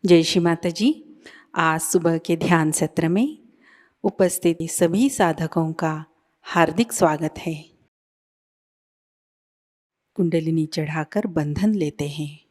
जय श्री माताजी। आज सुबह के ध्यान सत्र में उपस्थित सभी साधकों का हार्दिक स्वागत है। कुंडलिनी चढ़ाकर बंधन लेते हैं।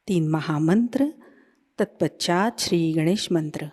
तीन महामंत्र, तत्पश्चात श्री गणेश मंत्र।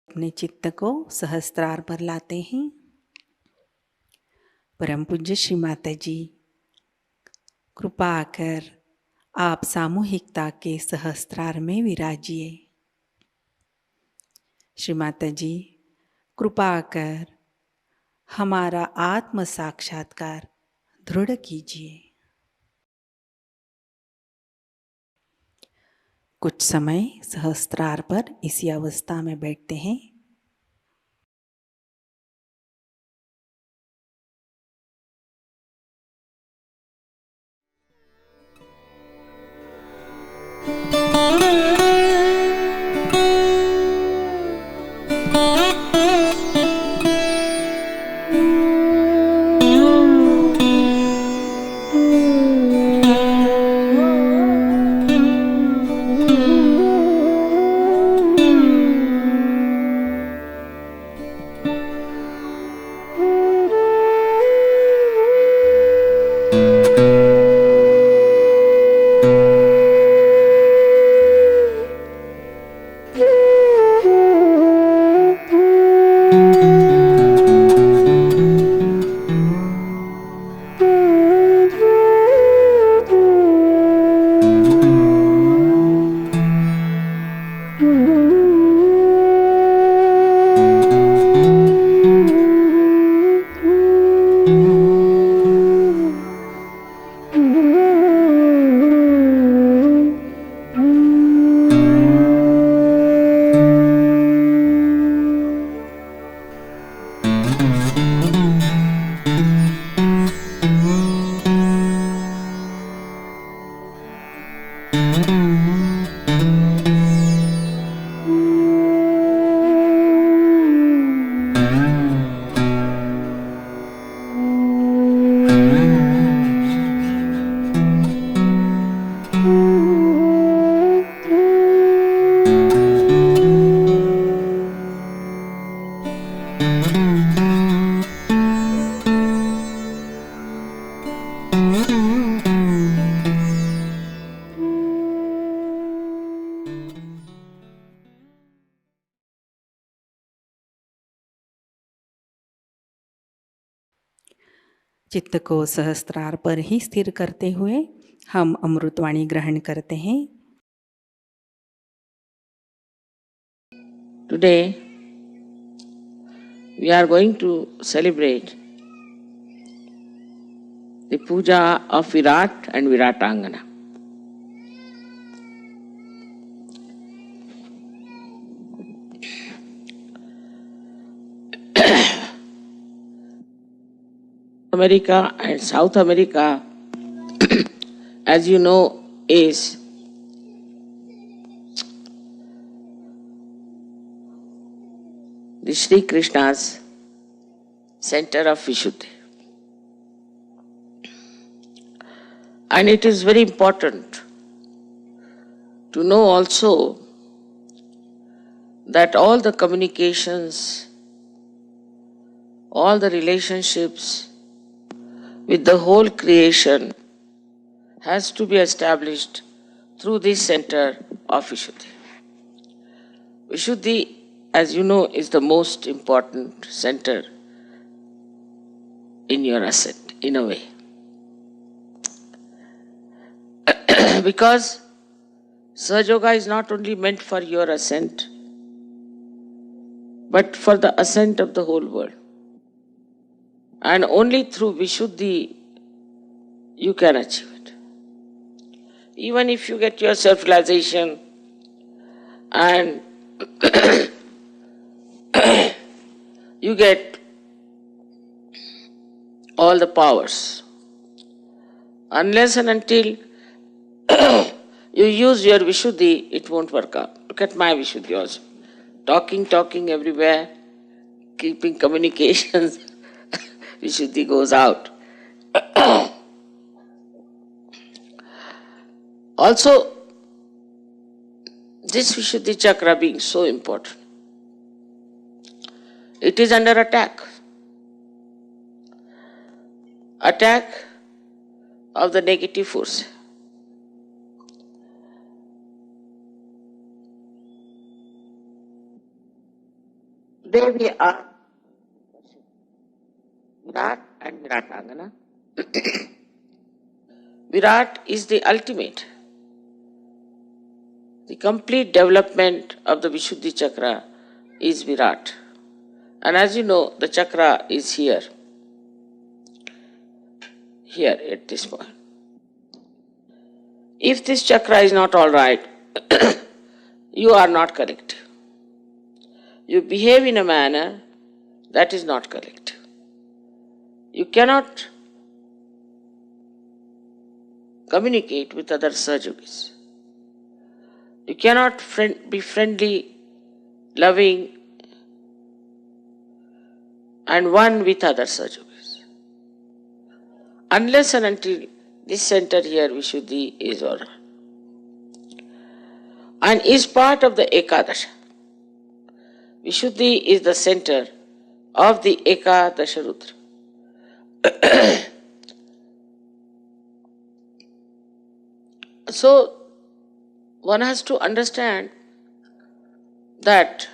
अपने चित्त को सहस्त्रार पर लाते हैं। परम पूज्य श्री माताजी, कृपा कर आप सामूहिकता के सहस्त्रार में विराजिए। श्री माताजी, कृपा कर हमारा आत्म साक्षात्कार दृढ़ कीजिए। कुछ समय सहस्त्रार पर इसी अवस्था में बैठते हैं। चित्त को सहस्त्रार पर ही स्थिर करते हुए हम अमृतवाणी ग्रहण करते हैं। Today we are going to celebrate the Puja of Virat and Viratangana. America and South America, as you know, is the Shri Krishna's center of Vishuddhi. And it is very important to know also that all the communications, all the relationships with the whole creation has to be established through this center of Vishuddhi. Vishuddhi, as you know, is the most important center in your ascent, in a way. Because Sahajayoga is not only meant for your ascent, but for the ascent of the whole world. And only through Vishuddhi you can achieve it. Even if you get your self-realization and you get all the powers, unless and until you use your Vishuddhi, it won't work out. Look at my Vishuddhi also. Talking everywhere, keeping communications, Vishuddhi goes out. Also, this Vishuddhi chakra being so important, it is under attack. Attack of the negative force. There we are, Virat and Viratangana. Virat is the ultimate, the complete development of the Vishuddhi chakra is Virat. And as you know, the chakra is here. here at this point. If this chakra is not all right, you are not correct. You behave in a manner that is not correct. You cannot communicate with other Sahajogis. You cannot be friendly, loving, and one with other Sahajogis. Unless and until this center here, Vishuddhi, is all right. And is part of the Ekadasha. Vishuddhi is the center of the Ekadasha Rudra. So, one has to understand that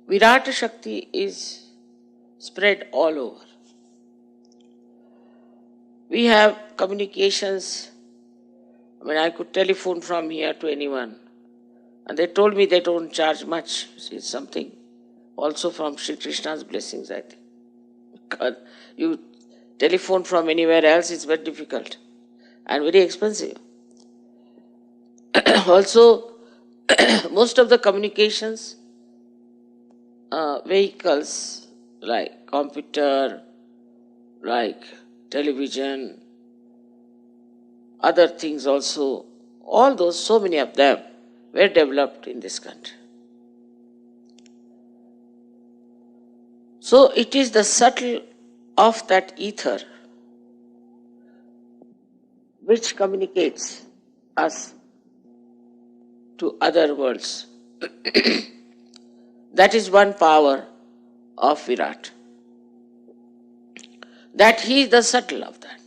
Virat Shakti is spread all over. We have communications. I could telephone from here to anyone. And they told me they don't charge much. It's something also from Shri Krishna's blessings, I think. Because you telephone from anywhere else, it's very difficult and very expensive. Also, most of the communications vehicles like computer, like television, other things also, all those, so many of them were developed in this country. So it is the subtle of that ether which communicates us to other worlds. That is one power of Virat. That he is the subtle of that.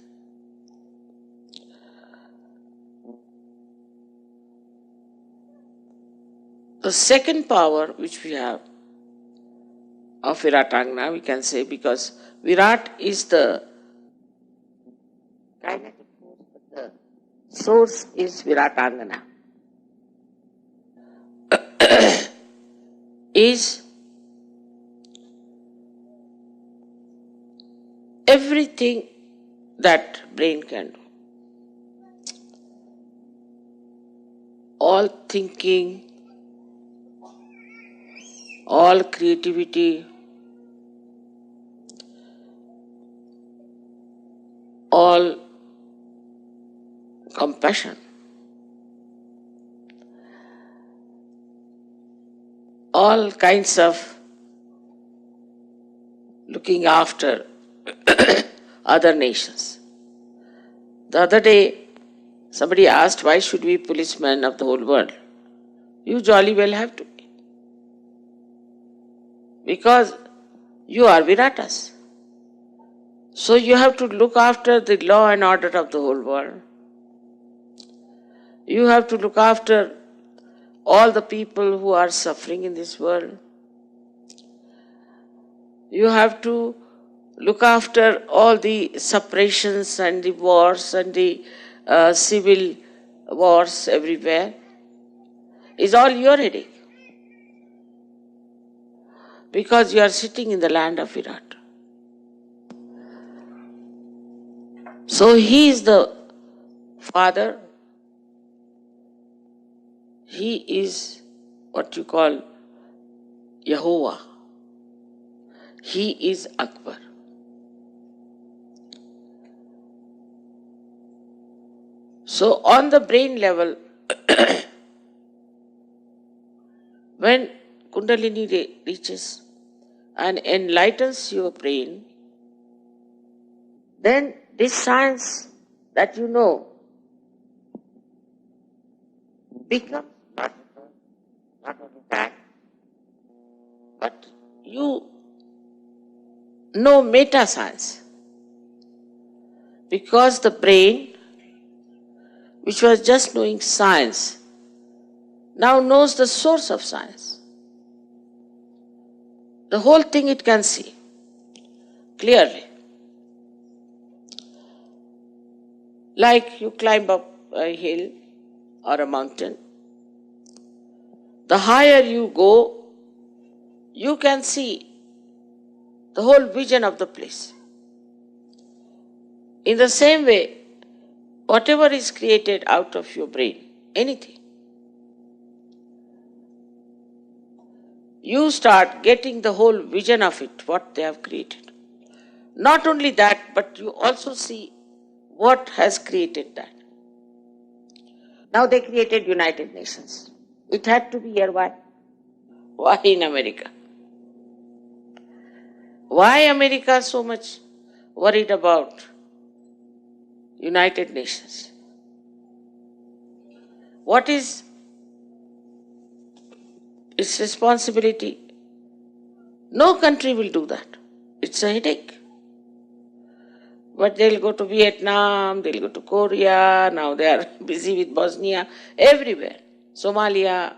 The second power which we have of Viratangana, we can say, because Virat is the kinetic force, but the source is Viratangana. Is everything that brain can do. All thinking, all creativity, all compassion, all kinds of looking after other nations. The other day, somebody asked, why should we be policemen of the whole world? You jolly well have to be. Because you are Viratas. So you have to look after the law and order of the whole world. You have to look after all the people who are suffering in this world. You have to look after all the separations and the wars and the civil wars everywhere. It's all your headache. Because you are sitting in the land of Virat. So he is the father. He is what you call Yehovah. He is Akbar. So on the brain level, when Kundalini reaches and enlightens your brain, then this science that you know becomes not only that, but you know meta science. Because the brain, which was just knowing science, now knows the source of science. The whole thing it can see clearly. Like you climb up a hill or a mountain. The higher you go, you can see the whole vision of the place. In the same way, whatever is created out of your brain, anything, you start getting the whole vision of it, what they have created. Not only that, but you also see what has created that. Now they created United Nations. It had to be here. Why? Why in America? Why America so much worried about United Nations? What is its responsibility? No country will do that. It's a headache. But they'll go to Vietnam, they'll go to Korea, now they are busy with Bosnia, everywhere. Somalia.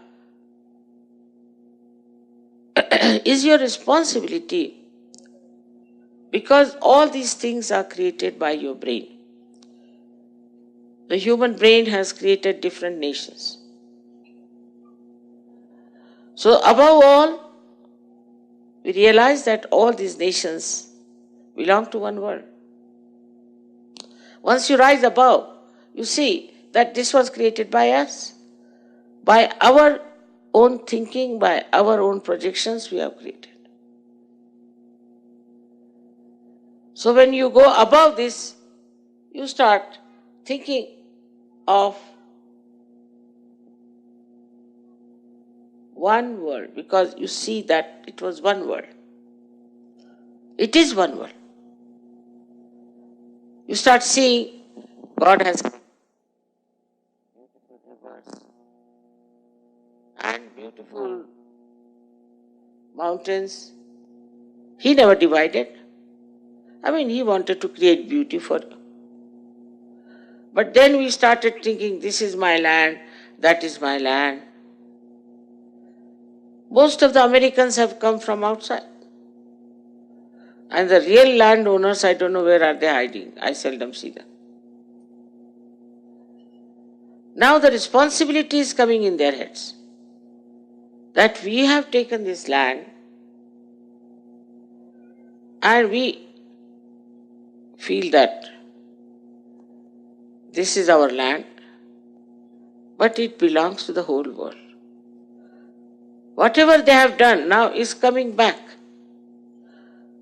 Is your responsibility, because all these things are created by your brain. The human brain has created different nations. So above all, we realize that all these nations belong to one world. Once you rise above, you see that this was created by us. By our own thinking, by our own projections, we have created. So when you go above this, you start thinking of one world, because you see that it was one world. It is one world. You start seeing God has beautiful rivers and beautiful mountains. He never divided. He wanted to create beauty for you. But then we started thinking, this is my land, that is my land. Most of the Americans have come from outside. And the real landowners, I don't know where are they hiding. I seldom see them. Now the responsibility is coming in their heads, that we have taken this land and we feel that this is our land, but it belongs to the whole world. Whatever they have done now is coming back.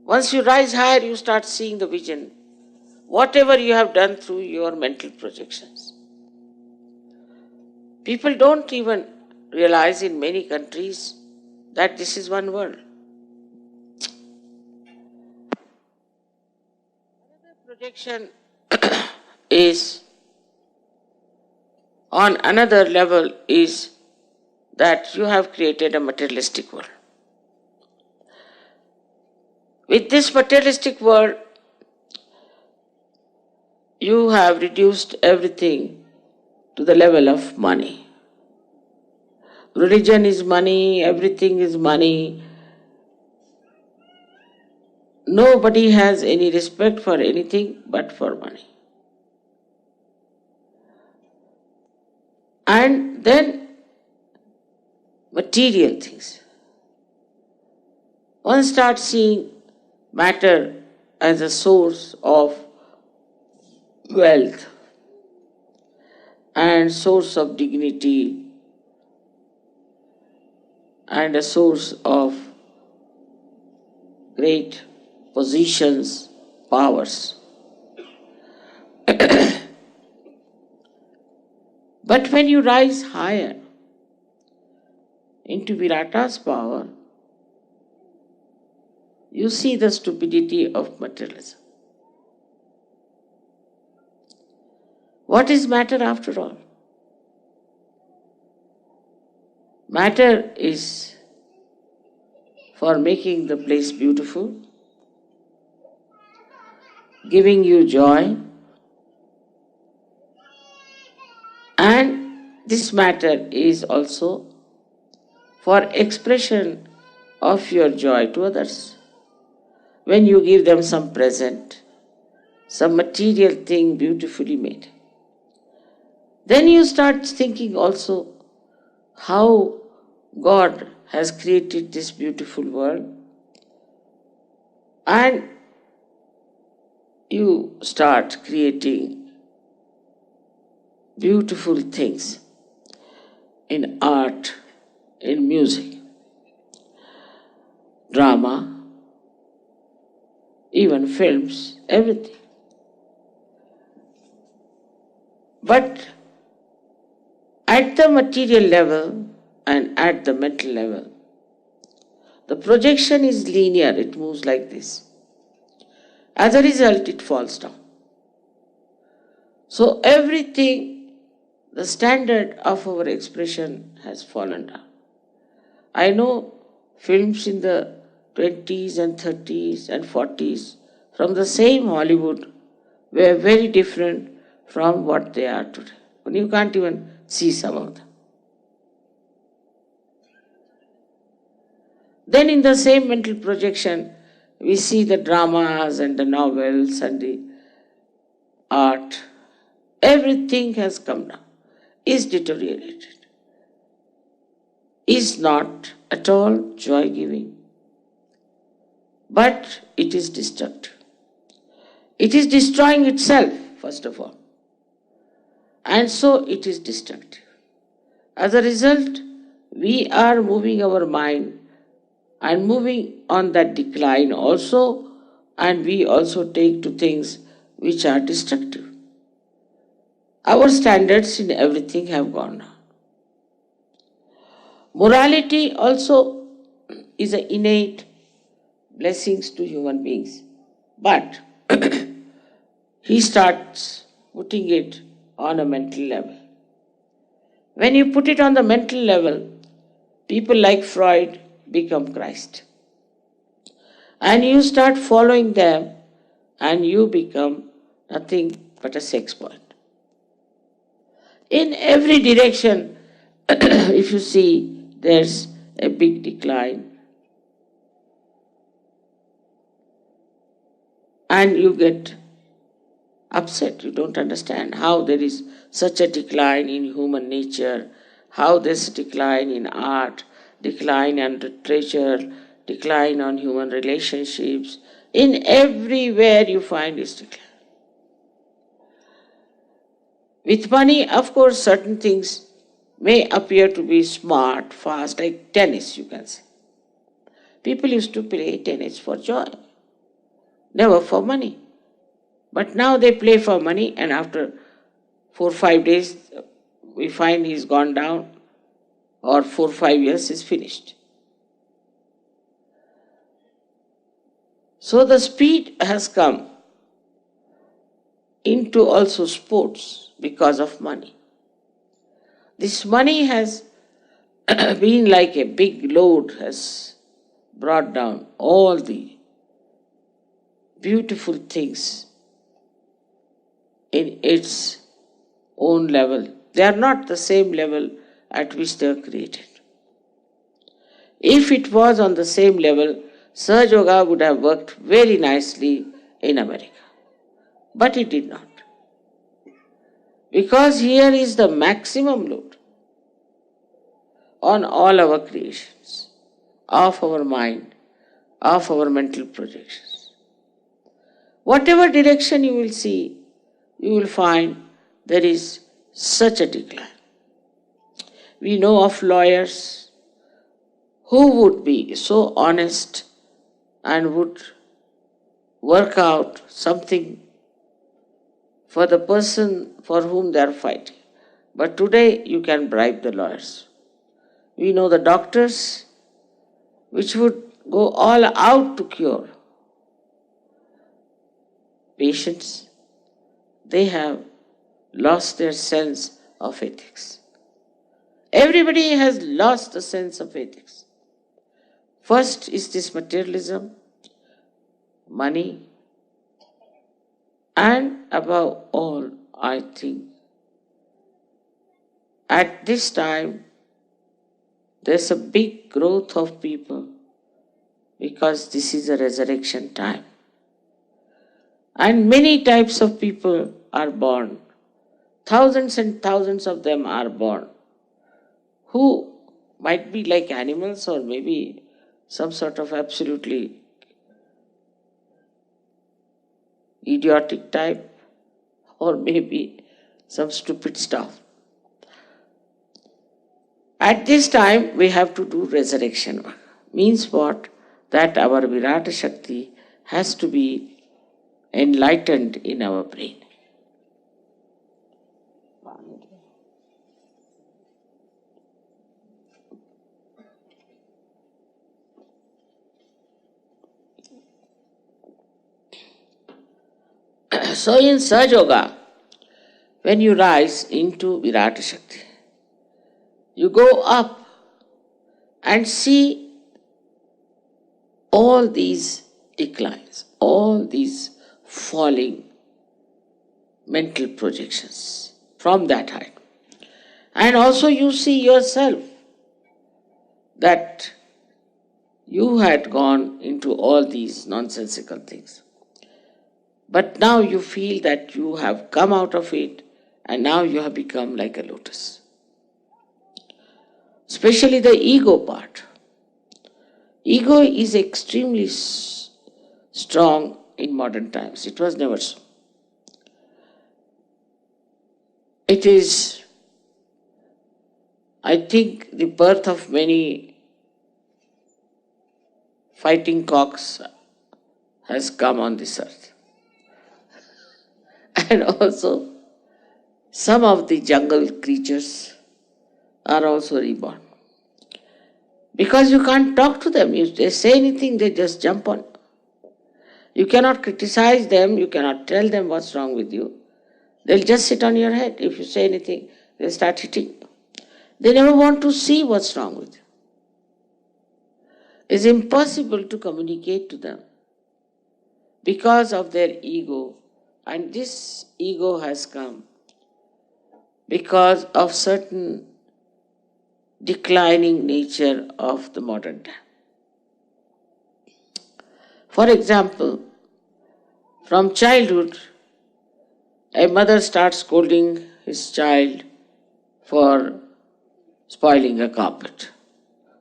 Once you rise higher, you start seeing the vision. Whatever you have done through your mental projections. People don't even realize in many countries that this is one world. Another projection is, on another level, is that you have created a materialistic world. With this materialistic world, you have reduced everything to the level of money. Religion is money, everything is money. Nobody has any respect for anything but for money. And then material things. One starts seeing matter as a source of wealth and source of dignity and a source of great positions, powers. But when you rise higher into Virata's power, you see the stupidity of materialism. What is matter after all? Matter is for making the place beautiful, giving you joy, and this matter is also for expression of your joy to others. When you give them some present, some material thing beautifully made, then you start thinking also how God has created this beautiful world, and you start creating beautiful things in art, in music, drama, even films, everything. But at the material level and at the mental level, the projection is linear, it moves like this. As a result, it falls down. So everything, the standard of our expression has fallen down. I know films in the 20s and 30s and 40s from the same Hollywood were very different from what they are today. And you can't even see some of them. Then in the same mental projection, we see the dramas and the novels and the art. Everything has come down, is deteriorated, is not at all joy-giving, but it is destructive. It is destroying itself, first of all, and so it is destructive. As a result, we are moving our mind and moving on that decline also, and we also take to things which are destructive. Our standards in everything have gone down. Morality also is an innate blessings to human beings, but he starts putting it on a mental level. When you put it on the mental level, people like Freud become Christ. And you start following them and you become nothing but a sex point. In every direction, if you see, there's a big decline. And you get upset. You don't understand how there is such a decline in human nature, how there's a decline in art, decline in literature, decline on human relationships. In everywhere you find this decline. With money, of course, certain things may appear to be smart, fast, like tennis, you can say. People used to play tennis for joy, never for money. But now they play for money, and after 4 or 5 days, we find he's gone down, or 4 or 5 years is finished. So the speed has come into also sports because of money. This money has been like a big load, has brought down all the beautiful things in its own level. They are not the same level at which they are created. If it was on the same level, Sahajayoga would have worked very nicely in America. But it did not. Because here is the maximum load on all our creations, of our mind, of our mental projections. Whatever direction you will see, you will find there is such a decline. We know of lawyers who would be so honest and would work out something for the person for whom they are fighting. But today you can bribe the lawyers. We know the doctors which would go all out to cure patients. They have lost their sense of ethics. Everybody has lost the sense of ethics. First is this materialism, money, and above all, I think, at this time, there's a big growth of people because this is a resurrection time. And many types of people are born. Thousands and thousands of them are born, who might be like animals or maybe some sort of absolutely idiotic type, or maybe some stupid stuff. At this time, we have to do resurrection work. Means what? That our Virat Shakti has to be enlightened in our brain. So in Sahajayoga, when you rise into Virat Shakti, you go up and see all these declines, all these falling mental projections from that height. And also you see yourself that you had gone into all these nonsensical things. But now you feel that you have come out of it and now you have become like a lotus. Especially the ego part. Ego is extremely strong in modern times. It was never so. It is, I think, the birth of many fighting cocks has come on this earth. And also, some of the jungle creatures are also reborn. Because you can't talk to them. If they say anything, they just jump on. You cannot criticize them, you cannot tell them what's wrong with you. They'll just sit on your head. If you say anything, they'll start hitting. They never want to see what's wrong with you. It's impossible to communicate to them because of their ego. And this ego has come because of certain declining nature of the modern time. For example, from childhood, a mother starts scolding his child for spoiling a carpet.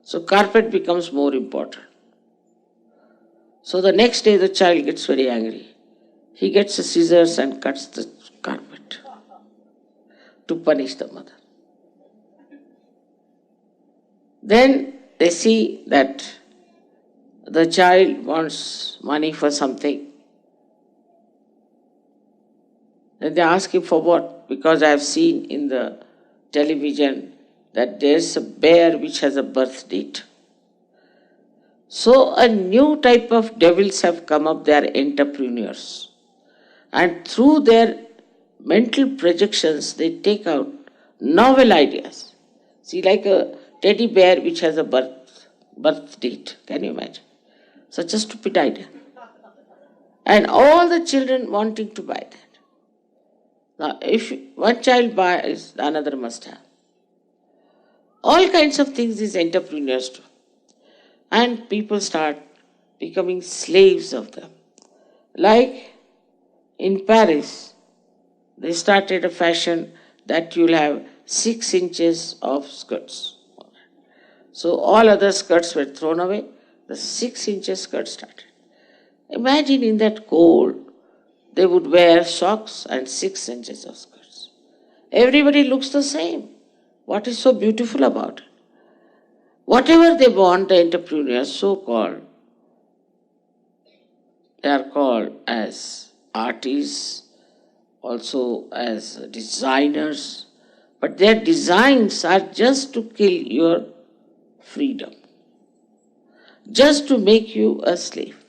So carpet becomes more important. So the next day the child gets very angry. He gets the scissors and cuts the carpet to punish the mother. Then they see that the child wants money for something. Then they ask him for what? Because I have seen in the television that there's a bear which has a birth date. So a new type of devils have come up, they are entrepreneurs. And through their mental projections, they take out novel ideas. See, like a teddy bear which has a birth date. Can you imagine? Such a stupid idea. And all the children wanting to buy that. Now, if one child buys, another must have. All kinds of things these entrepreneurs do. And people start becoming slaves of them. Like in Paris, they started a fashion that you'll have 6 inches of skirts. So all other skirts were thrown away, the 6 inches skirt started. Imagine in that cold, they would wear socks and 6 inches of skirts. Everybody looks the same. What is so beautiful about it? Whatever they want, the entrepreneurs, so-called, they are called as artists, also as designers, but their designs are just to kill your freedom, just to make you a slave.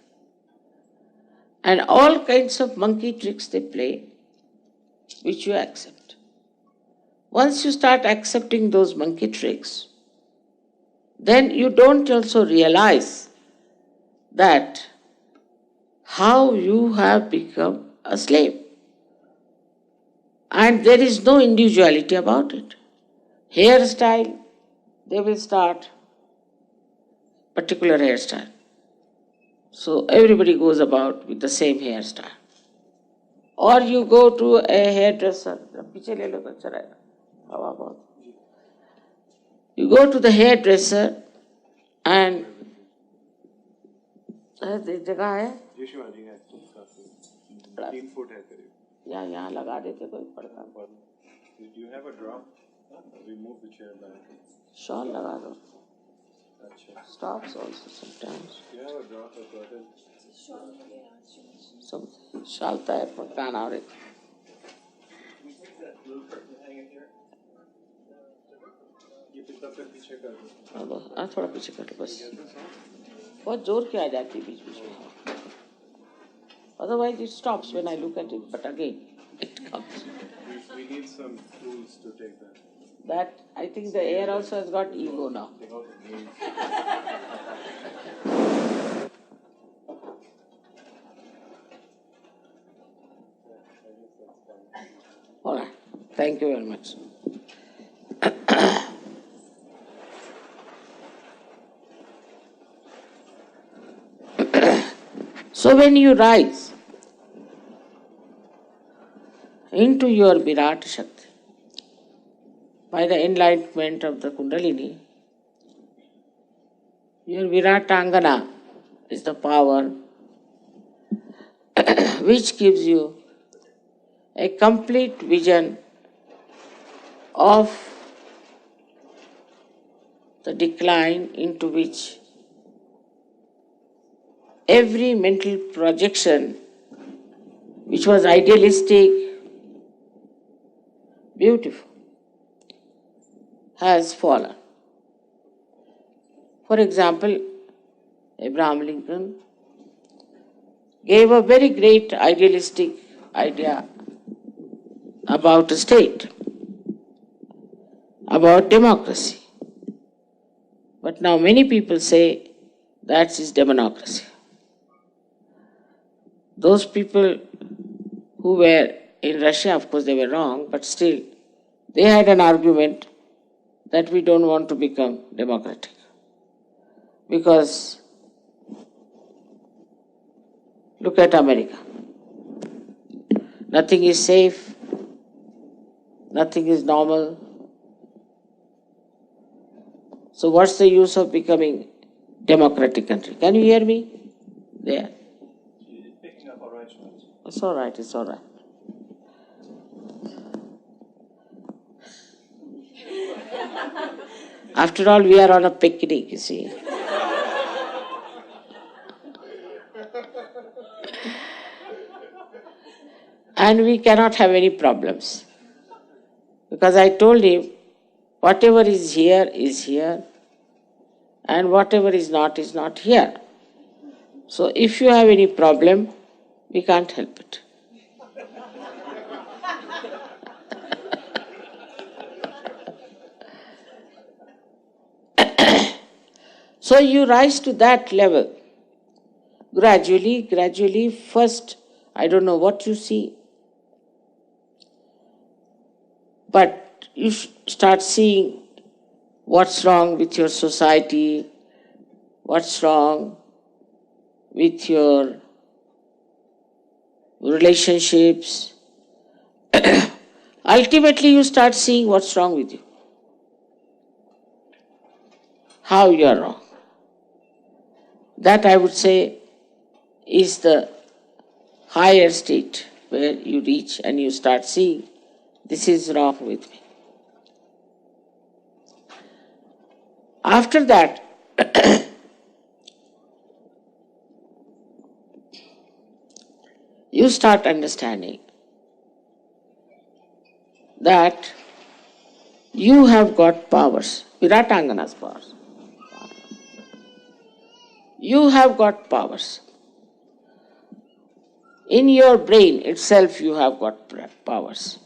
And all kinds of monkey tricks they play, which you accept. Once you start accepting those monkey tricks, then you don't also realize that how you have become a slave. And there is no individuality about it. Hairstyle, they will start particular hairstyle. So everybody goes about with the same hairstyle. Or you go to a hairdresser. You go to the hairdresser and 3 foot है करीब. या यहाँ लगा देते कोई पड़ता. Do you have a drop? Remove the chair back. Shawl लगा दो. अच्छा. Stops also sometimes. Do you have a drop of curtain? सब शालता है पकाना और एक. ये पिता फिर पीछे कर दो. थोड़ा पीछे कर लो बस. बहुत जोर की आ जाती है बीच बीच में. Otherwise it stops when I look at it, but again it comes. We need some tools to take that. That I think the air also has got ego now. All right. Thank you very much. So when you rise into your Virat Shakti by the enlightenment of the Kundalini, your Viratangana is the power which gives you a complete vision of the decline into which every mental projection which was idealistic, beautiful, has fallen. For example, Abraham Lincoln gave a very great idealistic idea about a state, about democracy. But now many people say that is democracy. Those people who were in Russia, of course they were wrong, but still they had an argument that we don't want to become democratic. Because look at America. Nothing is safe, nothing is normal. So what's the use of becoming democratic country? Can you hear me? There. Picking up all right. It's all right, it's all right. After all, we are on a picnic, you see. And we cannot have any problems. Because I told him, whatever is here, and whatever is not here. So if you have any problem, we can't help it. So you rise to that level. Gradually, first, I don't know what you see, but you start seeing what's wrong with your society, what's wrong with your relationships. Ultimately, you start seeing what's wrong with you, how you are wrong. That, I would say, is the higher state where you reach and you start seeing this is wrong with me. After that, you start understanding that you have got powers, Viratangana's powers. You have got powers. In your brain itself you have got powers.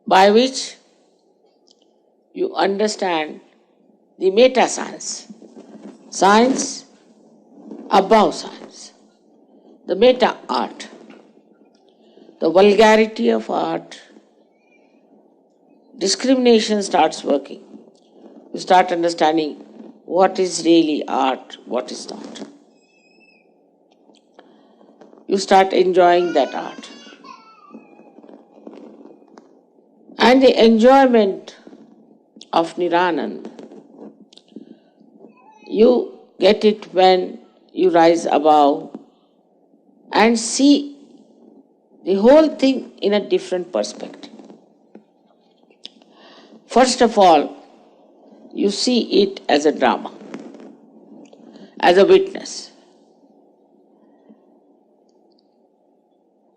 By which you understand the meta science, science above science, the meta art, the vulgarity of art. Discrimination starts working. You start understanding what is really art, what is not. You start enjoying that art. And the enjoyment of Niranand. You get it when you rise above and see the whole thing in a different perspective. First of all, you see it as a drama, as a witness.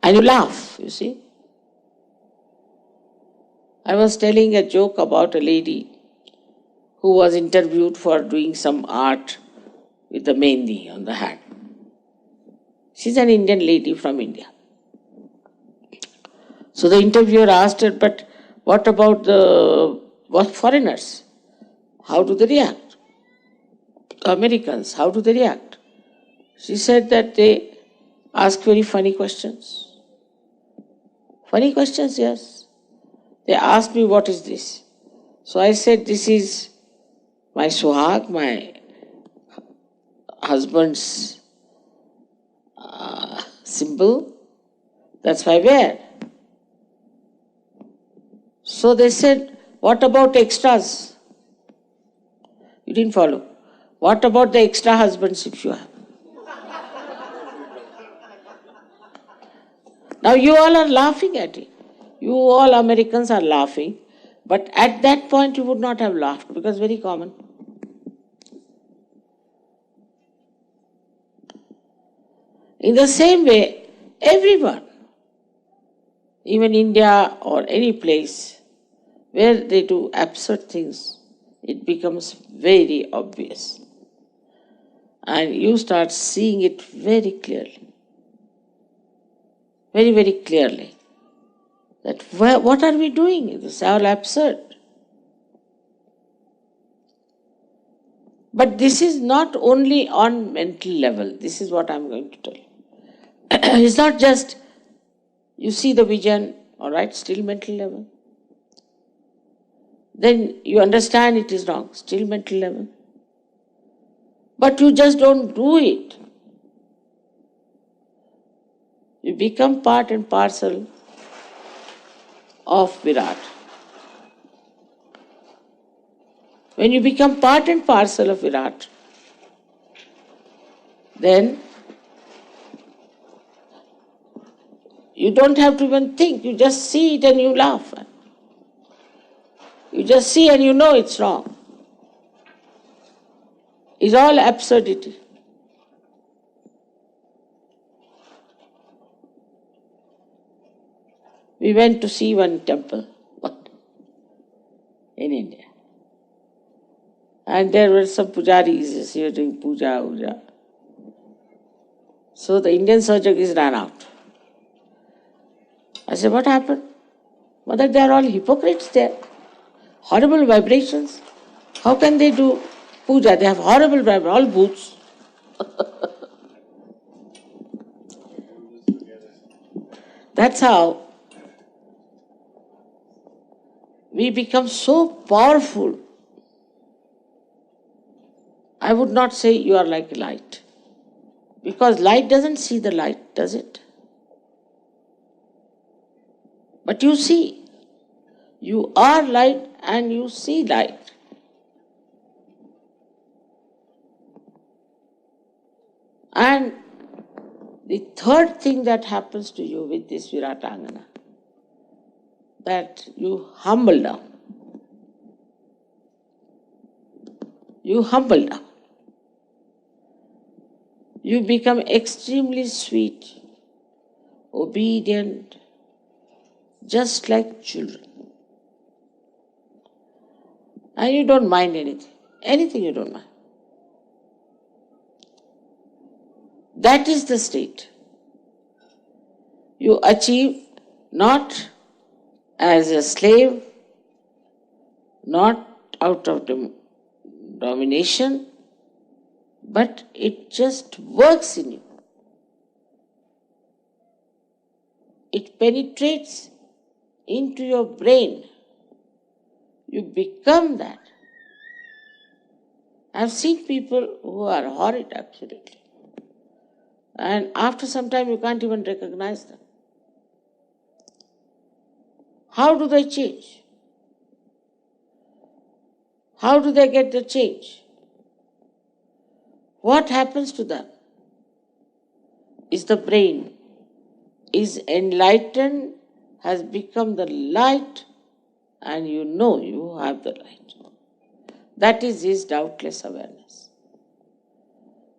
And you laugh, you see. I was telling a joke about a lady who was interviewed for doing some art with the mehndi on the hand. She's an Indian lady from India. So the interviewer asked her, but what about the foreigners? How do they react? Americans, how do they react? She said that they ask very funny questions. Funny questions, yes. They asked me, what is this? So I said, this is my suhag, my husband's symbol. That's why I wear. So they said, what about extras? You didn't follow. What about the extra husbands if you have? Now you all are laughing at it. You all Americans are laughing. But at that point you would not have laughed because very common. In the same way, everyone, even India or any place where they do absurd things, it becomes very obvious. And you start seeing it very clearly. Very, very clearly. That what are we doing? This is all absurd. But this is not only on mental level. This is what I'm going to tell you. It's not just you see the vision, all right, still mental level. Then you understand it is wrong, still mental level. But you just don't do it. You become part and parcel of Virat. When you become part and parcel of Virat, then you don't have to even think, you just see it and you laugh. You just see and you know it's wrong. It's all absurdity. We went to see one temple in India. And there were some pujaris here doing puja. So the Indian Sahajayogas ran out. I said, what happened? Mother, they are all hypocrites there. Horrible vibrations. How can they do puja? They have horrible vibrations, all boots. That's how we become so powerful. I would not say you are like light. Because light doesn't see the light, does it? But you see. You are light and you see light. And the third thing that happens to you with this Viratangana, that you humble down. You humble down. You become extremely sweet, obedient, just like children. And you don't mind anything. Anything you don't mind. That is the state. You achieve not as a slave, not out of domination, but it just works in you. It penetrates into your brain. You become that. I've seen people who are horrid, absolutely. And after some time you can't even recognize them. How do they change? How do they get the change? What happens to them? Is the brain is enlightened, has become the light, and you know you have the light. That is his doubtless awareness.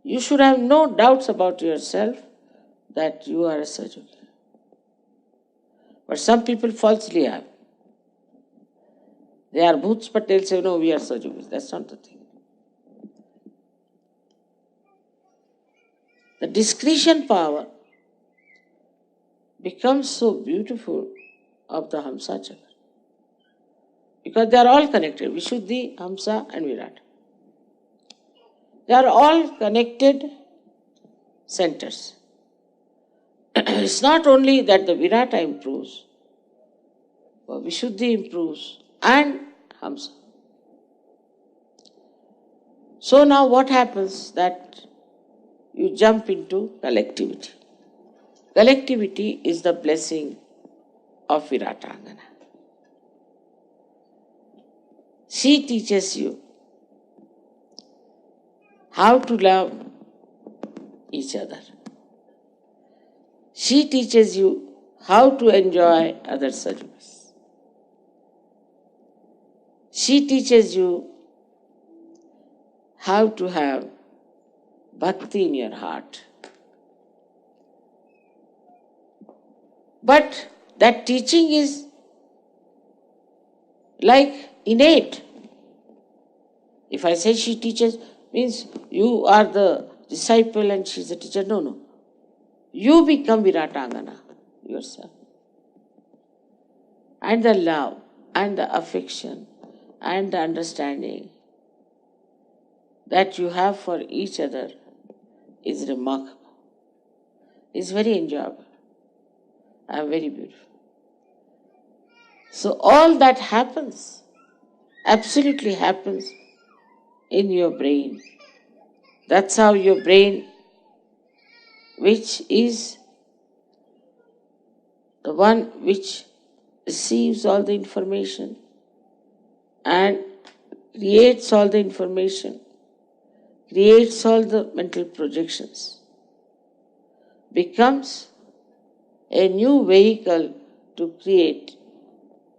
You should have no doubts about yourself that you are a Sahajayogi. But some people falsely have. They are bhoots, but they'll say, no, we are Sahajogis. That's not the thing. The discretion power becomes so beautiful of the Hamsa Chakra. Because they are all connected. Vishuddhi, Hamsa and Virat. They are all connected centers. It's not only that the Virata improves, but Vishuddhi improves and Hamsa. So now what happens that you jump into collectivity. Collectivity is the blessing of Viratangana. She teaches you how to love each other. She teaches you how to enjoy other Sahajogis. She teaches you how to have bhakti in your heart. But that teaching is like innate. If I say she teaches, means you are the disciple and she is the teacher. No, no. You become Viratangana yourself. And the love and the affection and the understanding that you have for each other is remarkable. It's very enjoyable and very beautiful. So all that happens, absolutely happens in your brain. That's how your brain, which is the one which receives all the information and creates all the information, creates all the mental projections, becomes a new vehicle to create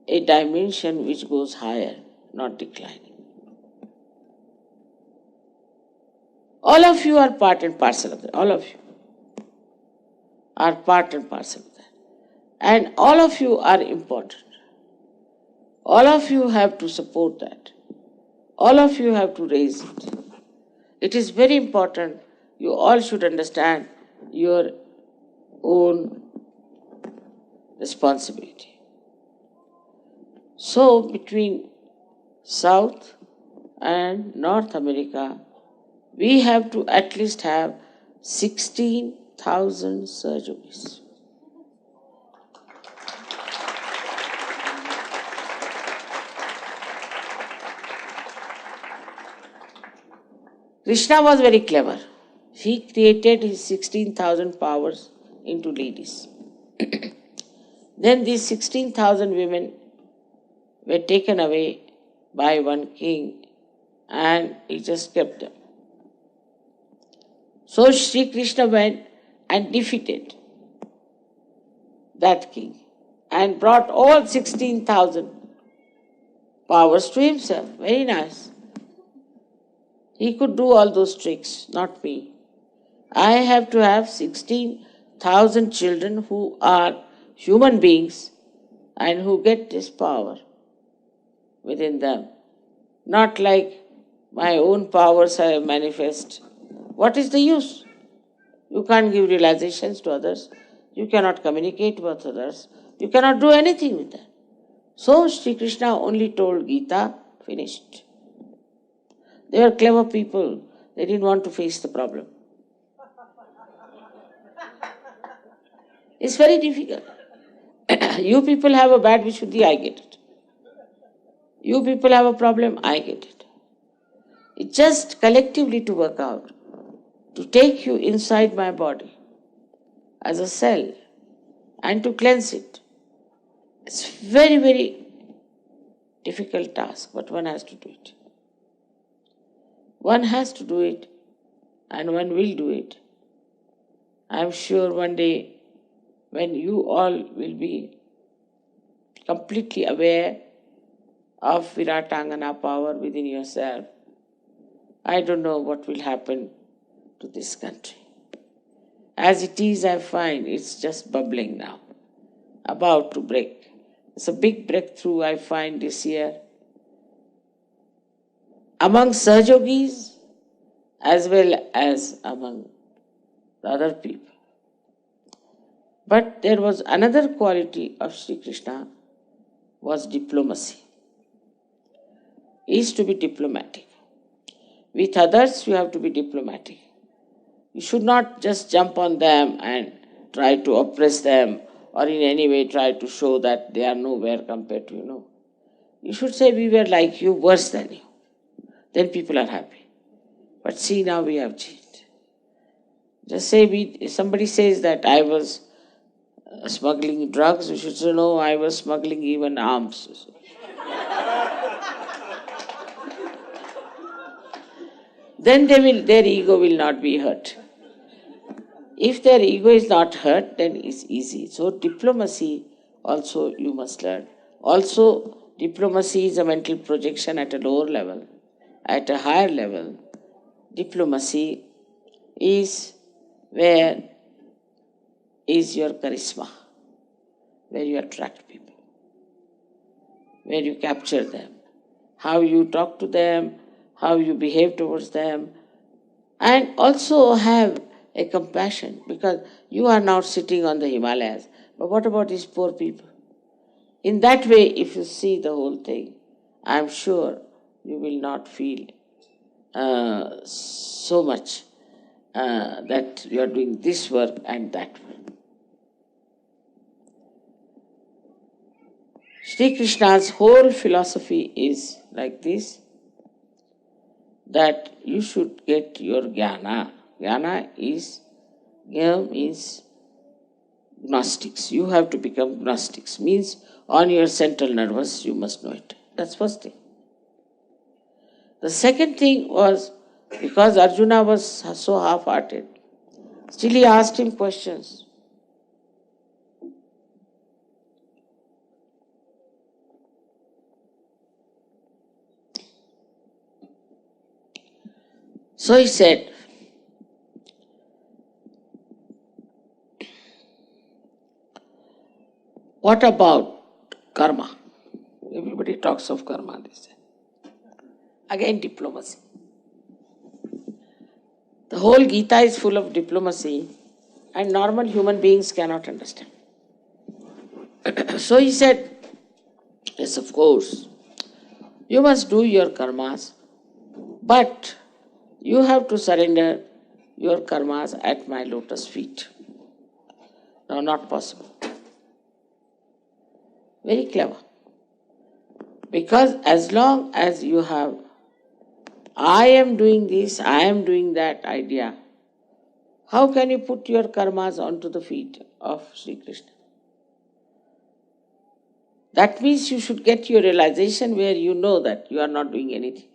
a dimension which goes higher, not declining. All of you are part and parcel of that. All of you are part and parcel of that. And all of you are important. All of you have to support that. All of you have to raise it. It is very important. You all should understand your own responsibility. So, between South and North America, we have to at least have 16,000 Sahajogis. Krishna was very clever. He created his 16,000 powers into ladies. Then these 16,000 women were taken away by one king and he just kept them. So Shri Krishna went and defeated that king and brought all 16,000 powers to himself. Very nice. He could do all those tricks, not me. I have to have 16,000 children who are human beings and who get this power within them. Not like my own powers I manifest. What is the use? You can't give realizations to others. You cannot communicate with others. You cannot do anything with them. So Sri Krishna only told Gita, finished. They were clever people. They didn't want to face the problem. It's very difficult. You people have a bad Vishuddhi, I get it. You people have a problem, I get it. It's just collectively to work out, to take you inside my body as a cell and to cleanse it. It's very, very difficult task, but one has to do it. One has to do it, and one will do it. I am sure one day when you all will be completely aware of Viratangana power within yourself, I don't know what will happen to this country. As it is, I find it's just bubbling now, about to break. It's a big breakthrough I find this year among Sahajogis as well as among the other people. But there was another quality of Sri Krishna, was diplomacy. He is to be diplomatic. With others, you have to be diplomatic. You should not just jump on them and try to oppress them or in any way try to show that they are nowhere compared to you. No. You should say we were like you, worse than you. Then people are happy. But see, now we have changed. Just say somebody says that I was smuggling drugs, you should say no, I was smuggling even arms. Then their ego will not be hurt. If their ego is not hurt, then it's easy. So diplomacy also you must learn. Also, diplomacy is a mental projection at a lower level. At a higher level, diplomacy is where is your charisma, where you attract people, where you capture them, how you talk to them, how you behave towards them, and also have a compassion, because you are now sitting on the Himalayas. But what about these poor people? In that way, if you see the whole thing, I am sure you will not feel so much that you are doing this work and that work. Sri Krishna's whole philosophy is like this, that you should get your jnana. Jnana means gnostics. You have to become gnostics. Means on your central nervous you must know it. That's first thing. The second thing was, because Arjuna was so half-hearted, still he asked him questions. So he said, what about karma? Everybody talks of karma, they say. Again, diplomacy. The whole Gita is full of diplomacy, and normal human beings cannot understand. So he said, yes, of course, you must do your karmas, but you have to surrender your karmas at my lotus feet. No, not possible. Very clever. Because as long as you have I am doing this, I am doing that idea, how can you put your karmas onto the feet of Sri Krishna? That means you should get your realization where you know that you are not doing anything.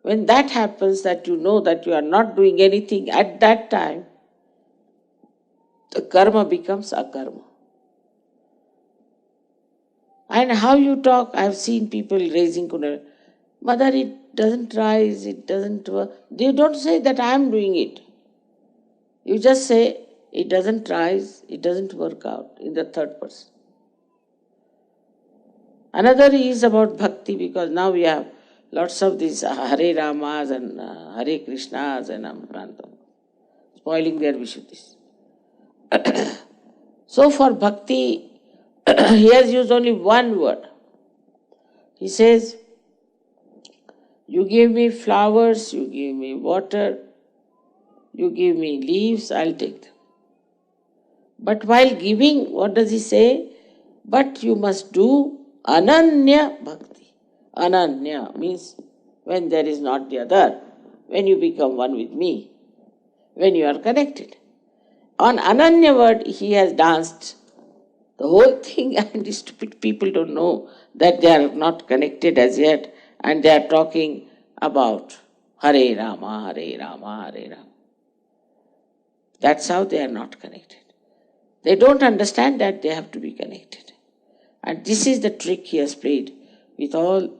When that happens, that you know that you are not doing anything, at that time, the karma becomes akarma. And how you talk, I have seen people raising kundalini. Mother, it doesn't rise, it doesn't work. They don't say that I am doing it. You just say, it doesn't rise, it doesn't work out, in the third person. Another is about bhakti, because now we have lots of these Hare Ramas and Hare Krishnas and Amrantam, spoiling their Vishuddhis. So for bhakti, he has used only one word. He says, you give me flowers, you give me water, you give me leaves, I'll take them. But while giving, what does he say? But you must do ananya bhakti. Ananya means when there is not the other, when you become one with me, when you are connected. On ananya word, he has danced the whole thing, and the stupid people don't know that they are not connected as yet, and they are talking about Hare Rama, Hare Rama, Hare Rama. That's how they are not connected. They don't understand that they have to be connected. And this is the trick he has played with all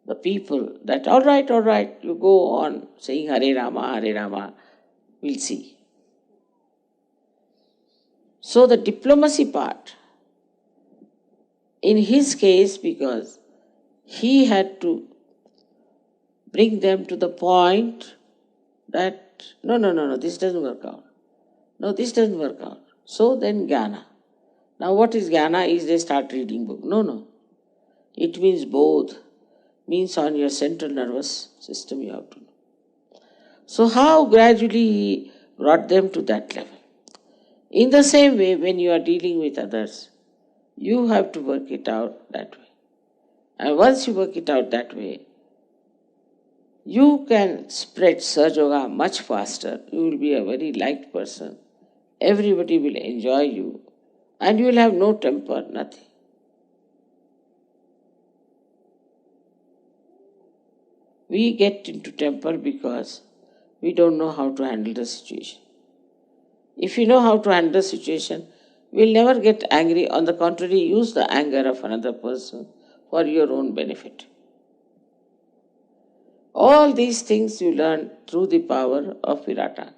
the people, that all right, you go on saying Hare Rama, we'll see. So the diplomacy part, in his case, because he had to bring them to the point that, no, this doesn't work out. No, this doesn't work out. So then jnana. Now what is jnana is they start reading book. No. It means both. Means on your central nervous system you have to know. So how gradually he brought them to that level. In the same way, when you are dealing with others, you have to work it out that way. And once you work it out that way, you can spread Sahajayoga much faster. You will be a very liked person. Everybody will enjoy you. And you will have no temper, nothing. We get into temper because we don't know how to handle the situation. If you know how to handle the situation, you will never get angry. On the contrary, use the anger of another person for your own benefit. All these things you learn through the power of Viratangana.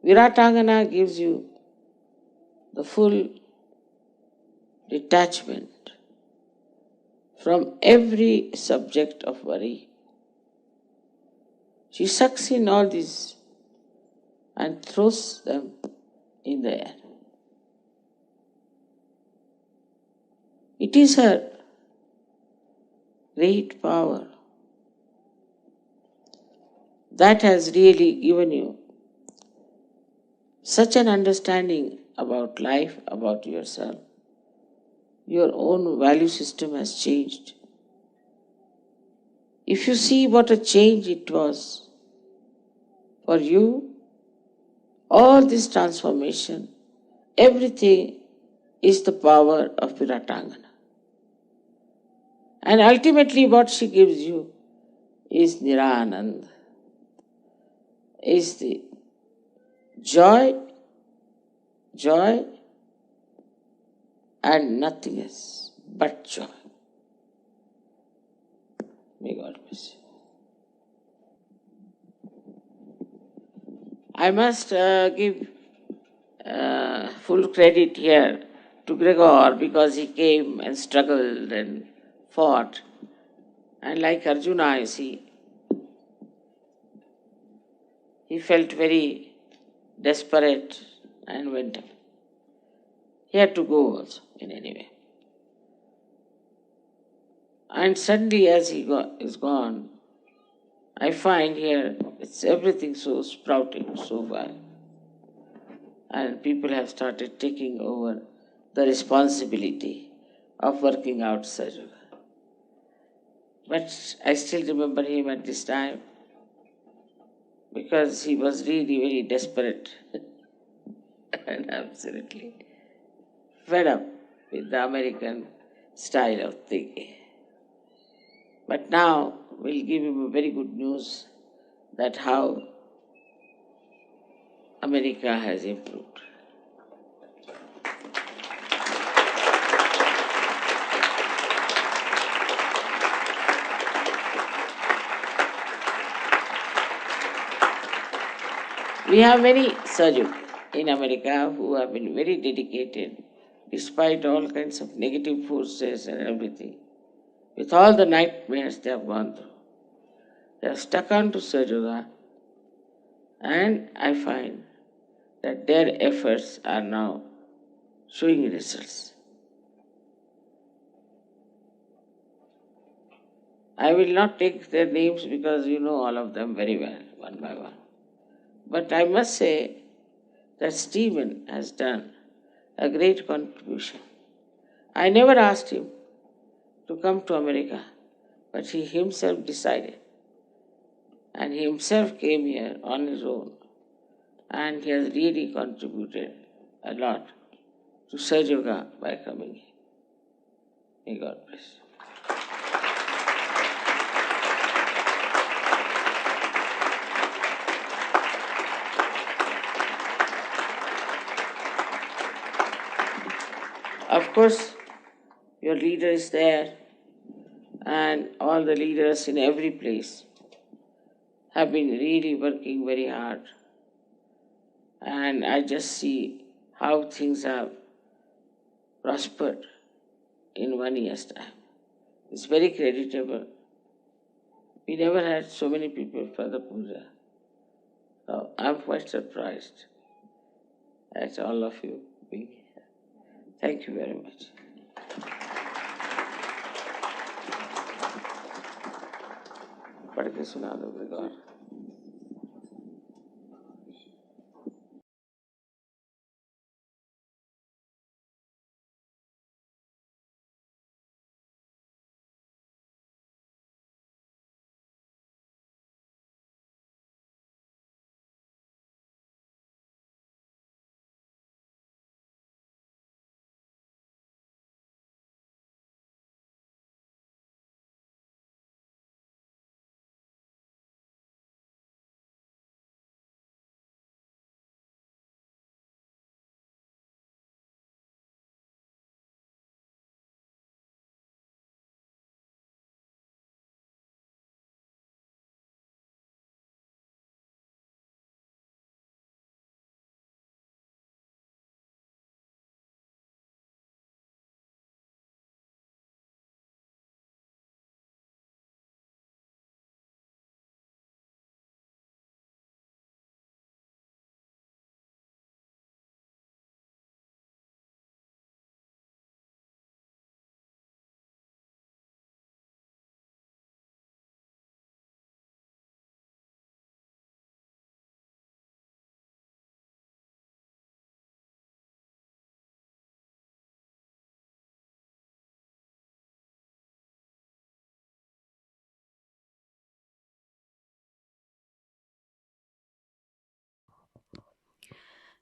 Viratangana gives you the full detachment from every subject of worry. She sucks in all these and throws them in the air. It is her great power that has really given you such an understanding about life, about yourself. Your own value system has changed. If you see what a change it was for you, all this transformation, everything is the power of Viratangana. And ultimately what she gives you is Niranand, is the joy and nothingness but joy. May God bless you. I must give full credit here to Gregor because he came and struggled and fought. And like Arjuna, you see, he felt very desperate and went up. He had to go also in any way. And suddenly as he is gone, I find here it's everything so sprouting so well. And people have started taking over the responsibility of working out Sahajayoga. But I still remember him at this time because he was really very desperate and absolutely fed up with the American style of thinking. But now we'll give him a very good news that how America has improved. We have many Sahajayogas in America who have been very dedicated despite all kinds of negative forces and everything. With all the nightmares they have gone through. They have stuck on to Sahajayoga, and I find that their efforts are now showing results. I will not take their names because you know all of them very well, one by one. But I must say that Stephen has done a great contribution. I never asked him to come to America, but he himself decided. And he himself came here on his own. And he has really contributed a lot to Sahajayoga by coming here. May God bless you. Of course, your leader is there, and all the leaders in every place have been really working very hard. And I just see how things have prospered in 1 year's time. It's very creditable. We never had so many people for the puja. So I'm quite surprised at all of you being here. Thank you very much. पढ़ के सुना दो बेकार।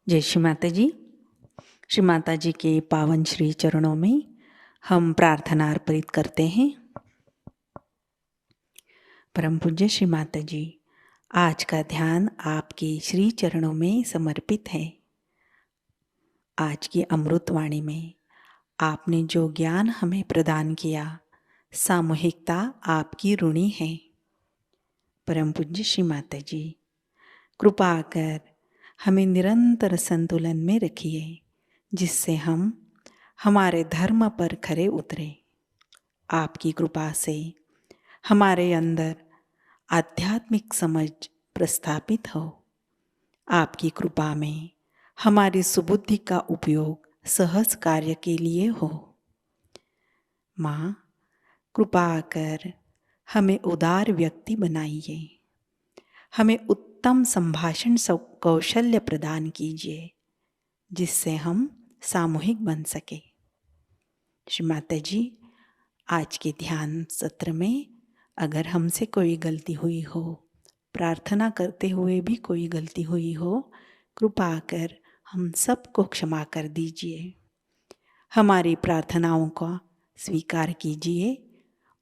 जय श्री माता जी। श्री माता जी के पावन श्री चरणों में हम प्रार्थना अर्पित करते हैं। परम पूज्य श्री माता जी, आज का ध्यान आपके श्री चरणों में समर्पित है। आज की अमृतवाणी में आपने जो ज्ञान हमें प्रदान किया, सामूहिकता आपकी ऋणी है। परम पूज्य श्री माता जी, कृपा कर हमें निरंतर संतुलन में रखिए, जिससे हम हमारे धर्म पर खरे उतरे। आपकी कृपा से हमारे अंदर आध्यात्मिक समझ प्रस्थापित हो। आपकी कृपा में हमारी सुबुद्धि का उपयोग सहज कार्य के लिए हो। माँ, कृपा कर हमें उदार व्यक्ति बनाइए। हमें उत्तम संभाषण कौशल्य प्रदान कीजिए, जिससे हम सामूहिक बन सके। श्री माता जी, आज के ध्यान सत्र में अगर हमसे कोई गलती हुई हो, प्रार्थना करते हुए भी कोई गलती हुई हो, कृपा कर हम सबको क्षमा कर दीजिए। हमारी प्रार्थनाओं का स्वीकार कीजिए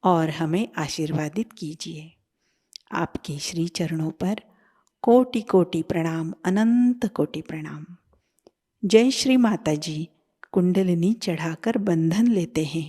और हमें आशीर्वादित कीजिए। आपके श्री चरणों पर कोटि कोटि प्रणाम, अनंत कोटि प्रणाम। जय श्री माता जी। कुंडलिनी चढ़ाकर बंधन लेते हैं।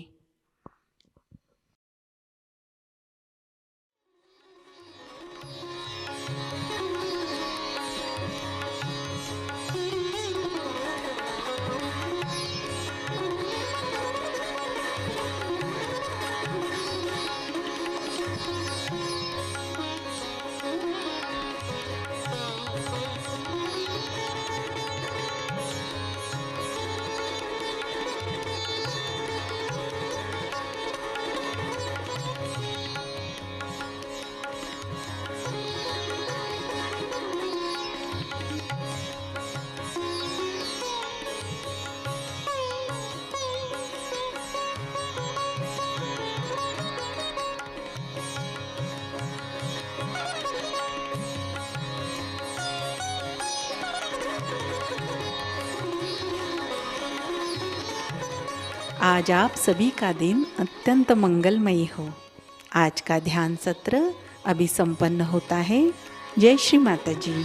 आज आप सभी का दिन अत्यंत मंगलमयी हो। आज का ध्यान सत्र अभी संपन्न होता है। जय श्री माता जी।